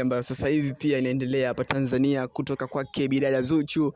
ambayo sasa hivi pia inaendelea hapa Tanzania kutoka kwake bidada Zuchu,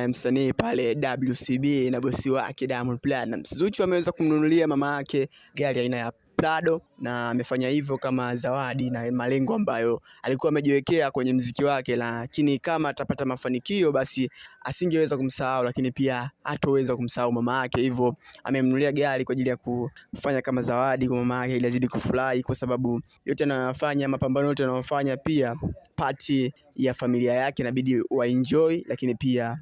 msanii pale WCB na bosi wake Diamond Platnumz. Zuchu ameweza kumnunulia mama yake gari aina ya Prado, na amefanya hivyo kama zawadi na malengo ambayo alikuwa amejiwekea kwenye mziki wake, lakini kama atapata mafanikio basi asingeweza kumsahau, lakini pia hatoweza kumsahau mama yake. Hivyo amemnunulia gari kwa ajili ya kufanya kama zawadi kwa mama yake ili azidi kufurahi, kwa sababu yote anayofanya, mapambano yote anayofanya, pia party ya familia yake inabidi waenjoy, lakini pia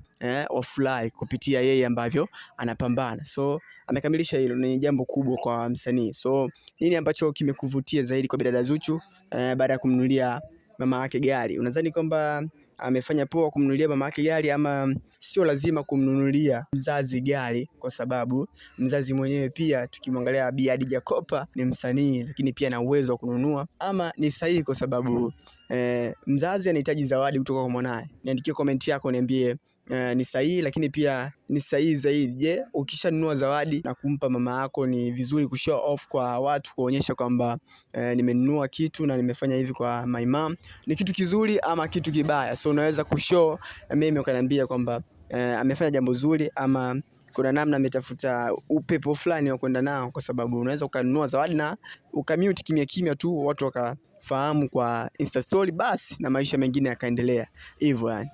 wafurahi kupitia yeye ambavyo anapambana. So amekamilisha hilo, ni jambo kubwa kwa msanii. So nini ambacho kimekuvutia zaidi kwa bidada Zuchu baada ya kumnunulia mama yake gari? Unadhani kwamba amefanya poa kumnunulia mama yake gari, ama sio lazima kumnunulia mzazi gari, kwa sababu mzazi mwenyewe pia tukimwangalia Bi Khadija Kopa ni msanii, lakini pia ana uwezo wa kununua? Ama ni sahihi kwa sababu mzazi anahitaji zawadi kutoka kwa mwanae? Niandikie comment yako, niambie ni sahihi, lakini pia ni sahihi zaidi. Je, ukishanunua zawadi na kumpa mama yako, ni vizuri kushow off kwa watu, kuonyesha kwamba nimenunua kitu na nimefanya hivi kwa my mom? Ni kitu kizuri ama kitu kibaya? So unaweza kushow mimi ukaniambia kwamba amefanya jambo zuri, ama kuna namna ametafuta upepo fulani wa kwenda nao, kwa sababu unaweza ukanunua zawadi na ukamute kimya kimya tu, watu wakafahamu kwa Insta story basi, na maisha mengine yakaendelea hivyo yani.